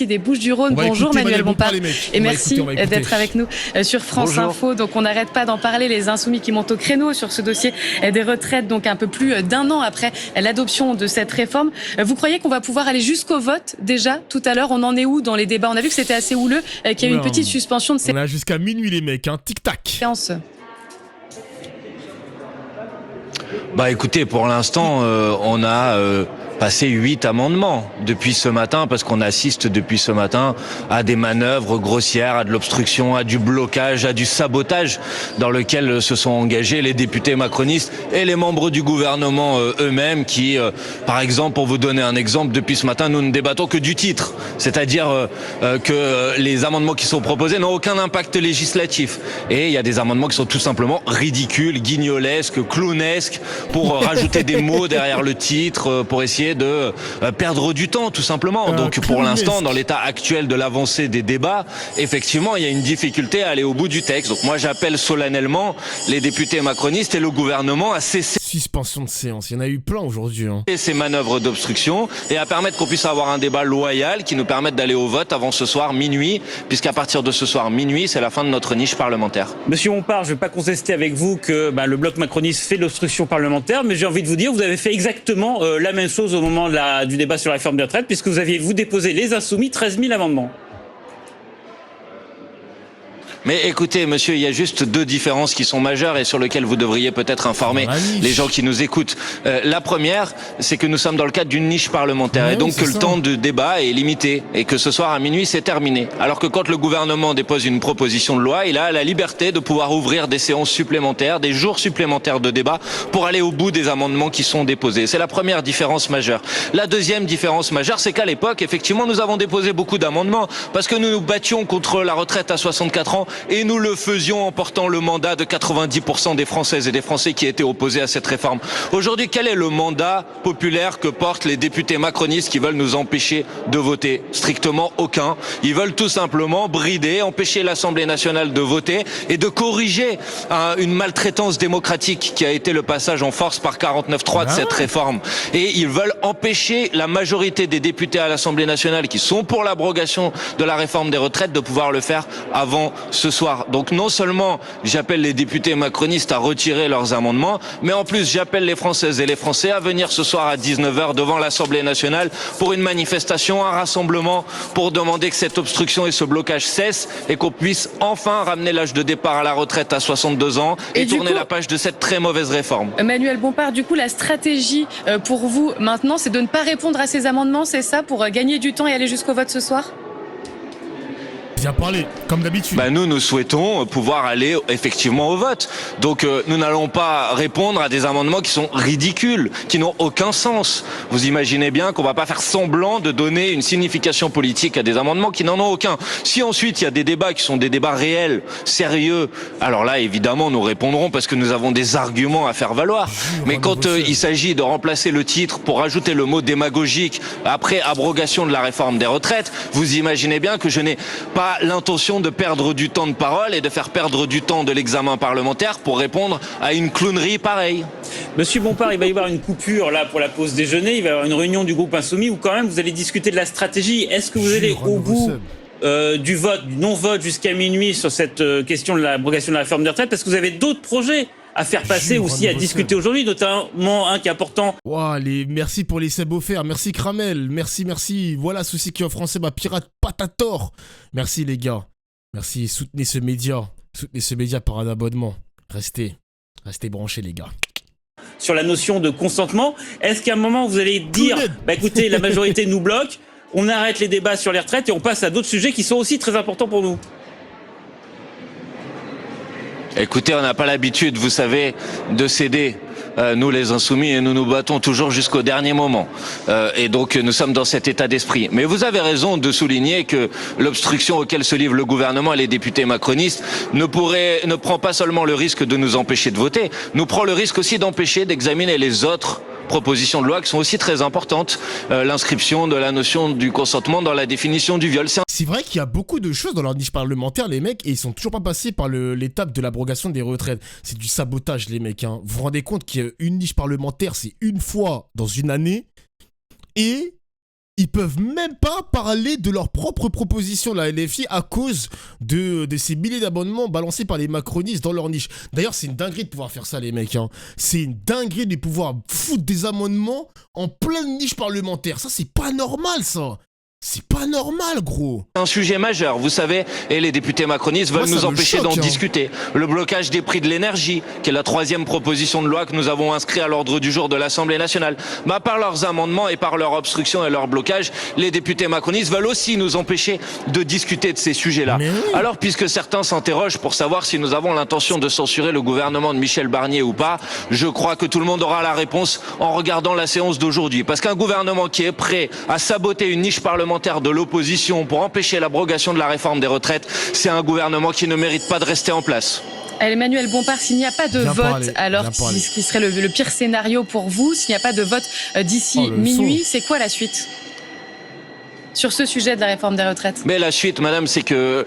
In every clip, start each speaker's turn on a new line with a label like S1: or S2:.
S1: Des Bouches-du-Rhône. Bonjour Manuel Bompard et merci d'être avec nous sur France Info. Donc on n'arrête pas d'en parler, les Insoumis qui montent au créneau sur ce dossier des retraites, donc un peu plus d'1 an après l'adoption de cette réforme. Vous croyez qu'on va pouvoir aller jusqu'au vote déjà tout à l'heure? On en est où dans les débats? On a vu que c'était assez houleux, qu'il y a eu une petite suspension de ces...
S2: On a jusqu'à minuit les mecs, tic-tac.
S3: Bah écoutez, pour l'instant, on a passé 8 amendements depuis ce matin, parce qu'on assiste depuis ce matin à des manœuvres grossières, à de l'obstruction, à du blocage, à du sabotage dans lequel se sont engagés les députés macronistes et les membres du gouvernement eux-mêmes qui, par exemple, pour vous donner un exemple, depuis ce matin, nous ne débattons que du titre. C'est-à-dire que les amendements qui sont proposés n'ont aucun impact législatif. Et il y a des amendements qui sont tout simplement ridicules, guignolesques, clownesques, pour rajouter des mots derrière le titre, pour essayer de perdre du temps, tout simplement. Donc pour l'instant, dans l'état actuel de l'avancée des débats, effectivement, il y a une difficulté à aller au bout du texte. Donc moi, j'appelle solennellement les députés macronistes et le gouvernement à cesser
S2: suspension de séance. Il y en a eu plein aujourd'hui.
S3: Ces manœuvres d'obstruction et à permettre qu'on puisse avoir un débat loyal qui nous permette d'aller au vote avant ce soir minuit, puisqu'à partir de ce soir minuit, c'est la fin de notre niche parlementaire.
S4: Monsieur Bompard, je ne vais pas contester avec vous que le bloc macroniste fait de l'obstruction parlementaire, mais j'ai envie de vous dire, vous avez fait exactement la même chose au moment du débat sur la réforme des retraites, puisque vous aviez déposé les Insoumis 13 000 amendements.
S3: Mais écoutez, monsieur, il y a juste 2 différences qui sont majeures et sur lesquelles vous devriez peut-être informer les gens qui nous écoutent. La première, c'est que nous sommes dans le cadre d'une niche parlementaire et donc que le temps de débat est limité et que ce soir à minuit, c'est terminé. Alors que quand le gouvernement dépose une proposition de loi, il a la liberté de pouvoir ouvrir des séances supplémentaires, des jours supplémentaires de débat pour aller au bout des amendements qui sont déposés. C'est la première différence majeure. La deuxième différence majeure, c'est qu'à l'époque, effectivement, nous avons déposé beaucoup d'amendements parce que nous nous battions contre la retraite à 64 ans et nous le faisions en portant le mandat de 90% des Françaises et des Français qui étaient opposés à cette réforme. Aujourd'hui, quel est le mandat populaire que portent les députés macronistes qui veulent nous empêcher de voter? Strictement aucun. Ils veulent tout simplement brider, empêcher l'Assemblée nationale de voter et de corriger une maltraitance démocratique qui a été le passage en force par 49.3 de cette réforme. Et ils veulent empêcher la majorité des députés à l'Assemblée nationale qui sont pour l'abrogation de la réforme des retraites de pouvoir le faire avant ce soir. Donc non seulement j'appelle les députés macronistes à retirer leurs amendements, mais en plus j'appelle les Françaises et les Français à venir ce soir à 19h devant l'Assemblée nationale pour une manifestation, un rassemblement pour demander que cette obstruction et ce blocage cessent et qu'on puisse enfin ramener l'âge de départ à la retraite à 62 ans et tourner la page de cette très mauvaise réforme.
S1: Manuel Bompard, du coup la stratégie pour vous maintenant, c'est de ne pas répondre à ces amendements, c'est ça, pour gagner du temps et aller jusqu'au vote ce soir?
S2: Bien parlé, comme d'habitude.
S3: Nous souhaitons pouvoir aller effectivement au vote. Donc nous n'allons pas répondre à des amendements qui sont ridicules, qui n'ont aucun sens. Vous imaginez bien qu'on va pas faire semblant de donner une signification politique à des amendements qui n'en ont aucun. Si ensuite il y a des débats qui sont des débats réels, sérieux, alors là évidemment nous répondrons parce que nous avons des arguments à faire valoir. Mais quand il s'agit de remplacer le titre pour rajouter le mot démagogique après abrogation de la réforme des retraites, vous imaginez bien que je n'ai pas l'intention de perdre du temps de parole et de faire perdre du temps de l'examen parlementaire pour répondre à une clownerie pareille.
S4: Monsieur Bompard, il va y avoir une coupure là pour la pause déjeuner, il va y avoir une réunion du groupe Insoumis où quand même vous allez discuter de la stratégie. Est-ce que vous allez au bout du vote, du non-vote jusqu'à minuit sur cette question de l'abrogation de la réforme des retraites, parce que vous avez d'autres projets à faire passer aussi, à discuter aujourd'hui, notamment un qui est important.
S2: Merci pour les subs offerts, merci Kramel, merci. Voilà, Souci qui offre en sub à Pirate Patator. Merci les gars, merci, soutenez ce média par un abonnement. Restez branchés les gars.
S4: Sur la notion de consentement, est-ce qu'à un moment vous allez dire, écoutez, la majorité nous bloque, on arrête les débats sur les retraites et on passe à d'autres sujets qui sont aussi très importants pour nous?
S3: Écoutez, on n'a pas l'habitude, vous savez, de céder, nous les Insoumis, et nous nous battons toujours jusqu'au dernier moment. Et donc nous sommes dans cet état d'esprit. Mais vous avez raison de souligner que l'obstruction auquel se livrent le gouvernement et les députés macronistes ne prend pas seulement le risque de nous empêcher de voter, nous prend le risque aussi d'empêcher d'examiner les autres propositions de loi qui sont aussi très importantes. L'inscription de la notion du consentement dans la définition du viol.
S2: C'est vrai qu'il y a beaucoup de choses dans leur niche parlementaire, les mecs, et ils sont toujours pas passés par l'étape de l'abrogation des retraites. C'est du sabotage, les mecs. Vous vous rendez compte qu'une niche parlementaire, c'est une fois dans une année, et ils peuvent même pas parler de leurs propres propositions, la LFI, à cause de ces milliers d'abonnements balancés par les macronistes dans leur niche. D'ailleurs, c'est une dinguerie de pouvoir faire ça, les mecs. Hein. C'est une dinguerie de pouvoir foutre des amendements en pleine niche parlementaire. Ça, c'est pas normal, ça. C'est pas normal, gros.
S3: Un sujet majeur, vous savez, et les députés macronistes veulent nous empêcher d'en discuter. Le blocage des prix de l'énergie, qui est la 3e proposition de loi que nous avons inscrite à l'ordre du jour de l'Assemblée nationale. Bah, par leurs amendements et par leur obstruction et leur blocage, les députés macronistes veulent aussi nous empêcher de discuter de ces sujets-là. Oui. Alors, puisque certains s'interrogent pour savoir si nous avons l'intention de censurer le gouvernement de Michel Barnier ou pas, je crois que tout le monde aura la réponse en regardant la séance d'aujourd'hui. Parce qu'un gouvernement qui est prêt à saboter une niche parlementaire de l'opposition pour empêcher l'abrogation de la réforme des retraites, c'est un gouvernement qui ne mérite pas de rester en place.
S1: Emmanuel Bompard, s'il n'y a pas de vote, alors ce qui serait le pire scénario pour vous, s'il n'y a pas de vote d'ici minuit, c'est quoi la suite sur ce sujet de la réforme des retraites?
S3: Mais la suite, madame, c'est que...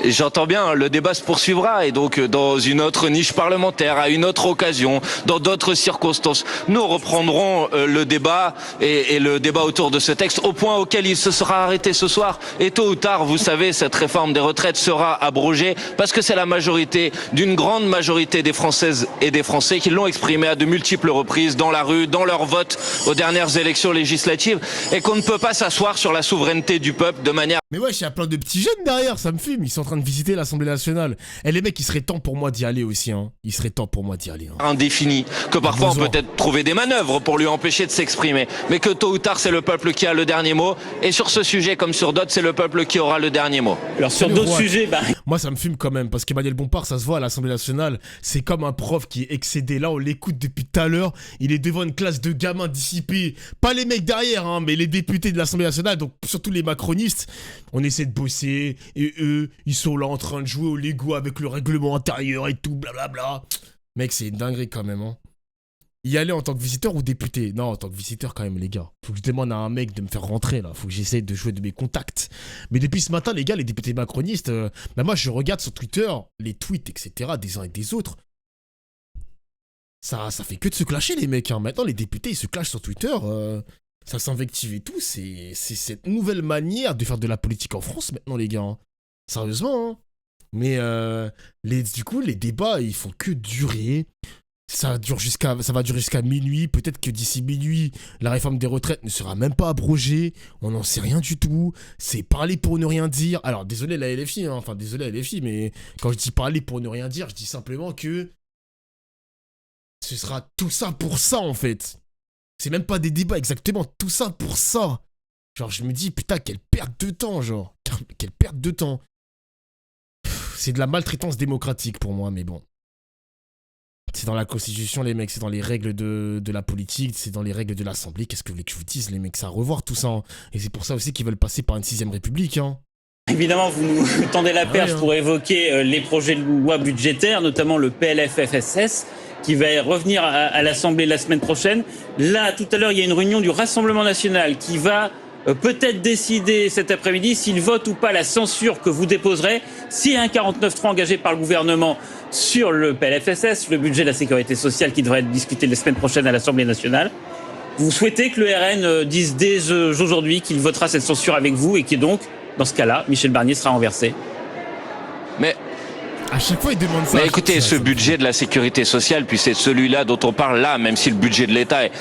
S3: J'entends bien, le débat se poursuivra et donc dans une autre niche parlementaire, à une autre occasion, dans d'autres circonstances, nous reprendrons le débat et le débat autour de ce texte au point auquel il se sera arrêté ce soir. Et tôt ou tard, vous savez, cette réforme des retraites sera abrogée parce que c'est la majorité, d'une grande majorité des Françaises et des Français qui l'ont exprimé à de multiples reprises dans la rue, dans leur vote aux dernières élections législatives et qu'on ne peut pas s'asseoir sur la souveraineté du peuple de manière...
S2: Mais wesh, il y a plein de petits jeunes derrière, ça me fume, ils sont en train de visiter l'Assemblée nationale. Et les mecs, il serait temps pour moi d'y aller aussi, hein. Il serait temps pour moi d'y aller. Hein.
S3: Indéfini, que parfois on peut peut-être trouver des manœuvres pour lui empêcher de s'exprimer, mais que tôt ou tard, c'est le peuple qui a le dernier mot. Et sur ce sujet, comme sur d'autres, c'est le peuple qui aura le dernier mot.
S4: Alors sur d'autres sujets,
S2: moi, ça me fume quand même, parce qu'Emmanuel Bompard, ça se voit à l'Assemblée nationale, c'est comme un prof qui est excédé. Là, on l'écoute depuis tout à l'heure, il est devant une classe de gamins dissipés. Pas les mecs derrière, hein, mais les députés de l'Assemblée nationale, donc surtout les macronistes. On essaie de bosser, et eux, ils sont là en train de jouer au Lego avec le règlement intérieur et tout, blablabla. Mec, c'est une dinguerie quand même, hein. Y aller en tant que visiteur ou député? Non, en tant que visiteur quand même, les gars. Faut que je demande à un mec de me faire rentrer, là. Faut que j'essaye de jouer de mes contacts. Mais depuis ce matin, les gars, les députés macronistes, bah moi, je regarde sur Twitter les tweets, etc., des uns et des autres. Ça fait que de se clasher, les mecs, hein. Maintenant, les députés, ils se clashent sur Twitter, ça s'invective et tout. C'est cette nouvelle manière de faire de la politique en France, maintenant, les gars. Hein. Sérieusement, hein. Mais du coup, les débats, ils font que durer. Ça va durer jusqu'à minuit. Peut-être que d'ici minuit, la réforme des retraites ne sera même pas abrogée. On n'en sait rien du tout. C'est parler pour ne rien dire. Alors, désolé la LFI, hein. Enfin, désolé la LFI, mais quand je dis parler pour ne rien dire, je dis simplement que ce sera tout ça pour ça, en fait. C'est même pas des débats, exactement. Tout ça pour ça. Genre, je me dis, putain, quelle perte de temps, genre. Quelle perte de temps. C'est de la maltraitance démocratique pour moi, mais bon. C'est dans la Constitution, les mecs, c'est dans les règles de la politique, c'est dans les règles de l'Assemblée. Qu'est-ce que vous voulez que je vous dise, les mecs? C'est à revoir tout ça. Hein. Et c'est pour ça aussi qu'ils veulent passer par une 6ème République. Hein.
S4: Évidemment, vous nous tendez la perche pour évoquer les projets de loi budgétaires, notamment le PLFSS, qui va revenir à l'Assemblée la semaine prochaine. Là, tout à l'heure, il y a une réunion du Rassemblement national qui va peut-être décider cet après-midi s'il vote ou pas la censure que vous déposerez si un 49.3 engagé par le gouvernement sur le PLFSS, le budget de la sécurité sociale qui devrait être discuté la semaine prochaine à l'Assemblée nationale. Vous souhaitez que le RN dise dès aujourd'hui qu'il votera cette censure avec vous et que donc, dans ce cas-là, Michel Barnier sera renversé?
S3: Mais
S2: à chaque fois, ils demandent ça.
S3: Mais écoutez, ce budget de la sécurité sociale, puis c'est celui-là dont on parle là, même si le budget de l'État est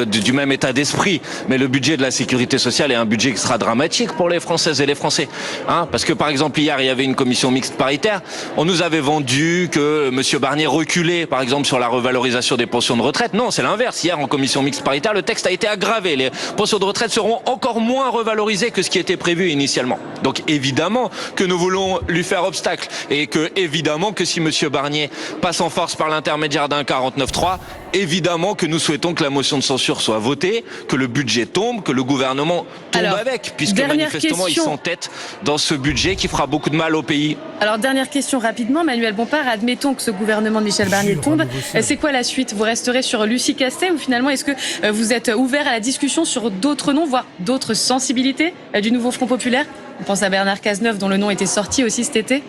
S3: du même état d'esprit, mais le budget de la sécurité sociale est un budget qui sera dramatique pour les Françaises et les Français. Hein, parce que par exemple, hier, il y avait une commission mixte paritaire. On nous avait vendu que M. Barnier reculait, par exemple, sur la revalorisation des pensions de retraite. Non, c'est l'inverse. Hier, en commission mixte paritaire, le texte a été aggravé. Les pensions de retraite seront encore moins revalorisées que ce qui était prévu initialement. Donc évidemment que nous voulons lui faire obstacle et que évidemment que si M. Barnier passe en force par l'intermédiaire d'un 49.3, évidemment que nous souhaitons que la motion de censure soit votée, que le budget tombe, que le gouvernement tombe avec, puisque manifestement il s'entête dans ce budget qui fera beaucoup de mal au pays.
S1: Alors dernière question rapidement, Manuel Bompard, admettons que ce gouvernement de Michel Barnier tombe, c'est quoi la suite? Vous resterez sur Lucie Castet ou finalement est-ce que vous êtes ouvert à la discussion sur d'autres noms, voire d'autres sensibilités du nouveau Front Populaire? On pense à Bernard Cazeneuve dont le nom était sorti aussi cet été.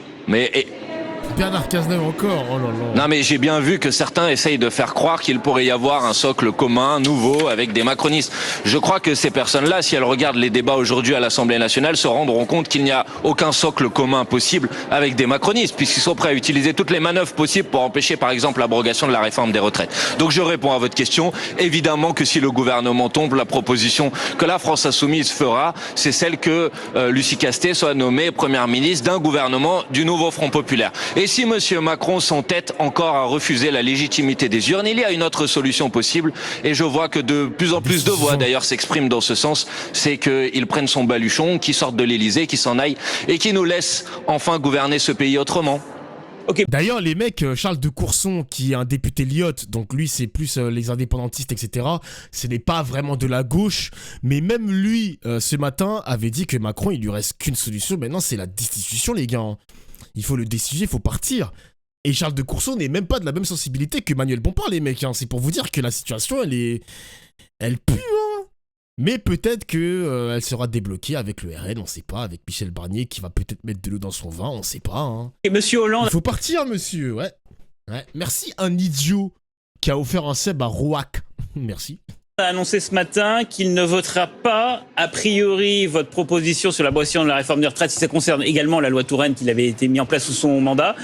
S2: Bernard Cazeneuve encore, oh là là.
S3: Non mais j'ai bien vu que certains essayent de faire croire qu'il pourrait y avoir un socle commun, nouveau, avec des macronistes. Je crois que ces personnes-là, si elles regardent les débats aujourd'hui à l'Assemblée nationale, se rendront compte qu'il n'y a aucun socle commun possible avec des macronistes, puisqu'ils sont prêts à utiliser toutes les manœuvres possibles pour empêcher par exemple l'abrogation de la réforme des retraites. Donc je réponds à votre question. Évidemment que si le gouvernement tombe, la proposition que la France Insoumise fera, c'est celle que Lucie Castet soit nommée première ministre d'un gouvernement du nouveau Front Populaire. Et si M. Macron s'entête encore à refuser la légitimité des urnes, il y a une autre solution possible. Et je vois que de plus en plus de voix d'ailleurs s'expriment dans ce sens. C'est qu'il prenne son baluchon, qu'il sorte de l'Élysée, qu'il s'en aille et qu'il nous laisse enfin gouverner ce pays autrement.
S2: Okay. D'ailleurs, les mecs, Charles de Courson, qui est un député Lyotte, donc lui, c'est plus les indépendantistes, etc., ce n'est pas vraiment de la gauche, mais même lui, ce matin, avait dit que Macron, il lui reste qu'une solution. Maintenant, c'est la destitution, les gars. Il faut le destituer, il faut partir. Et Charles de Courson n'est même pas de la même sensibilité que Manuel Bompard, les mecs. C'est pour vous dire que la situation, elle pue, hein. Mais peut-être que elle sera débloquée avec le RN, on sait pas, avec Michel Barnier qui va peut-être mettre de l'eau dans son vin, on sait pas. Hein.
S4: Et Monsieur Hollande...
S2: Il faut partir, monsieur, ouais. Merci un idiot qui a offert un seb à Rouac. Merci.
S4: A annoncé ce matin qu'il ne votera pas, a priori, votre proposition sur l'abolition de la réforme des retraites, si ça concerne également la loi Touraine qui avait été mise en place sous son mandat.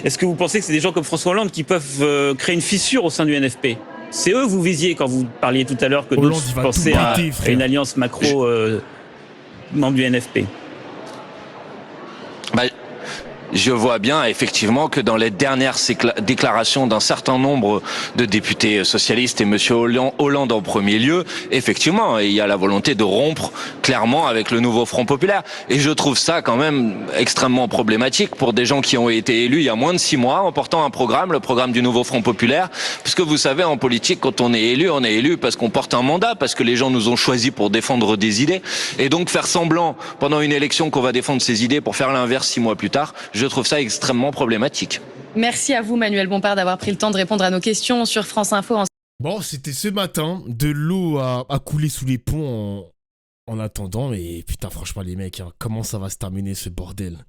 S4: Est-ce que vous pensez que c'est des gens comme François Hollande qui peuvent créer une fissure au sein du NFP ? C'est eux que vous visiez quand vous parliez tout à l'heure que d'autres pensaient à une alliance macro membre du NFP.
S3: Je vois bien effectivement que dans les dernières déclarations d'un certain nombre de députés socialistes et M. Hollande en premier lieu, effectivement, il y a la volonté de rompre clairement avec le nouveau Front Populaire. Et je trouve ça quand même extrêmement problématique pour des gens qui ont été élus il y a moins de 6 mois en portant un programme, le programme du nouveau Front Populaire. Puisque vous savez, en politique, quand on est élu parce qu'on porte un mandat, parce que les gens nous ont choisis pour défendre des idées. Et donc faire semblant pendant une élection qu'on va défendre ces idées pour faire l'inverse 6 mois plus tard, je trouve ça extrêmement problématique.
S1: Merci à vous, Manuel Bompard, d'avoir pris le temps de répondre à nos questions sur France Info.
S2: Bon, c'était ce matin. De l'eau a coulé sous les ponts en attendant. Mais putain, franchement, les mecs, hein, comment ça va se terminer ce bordel ?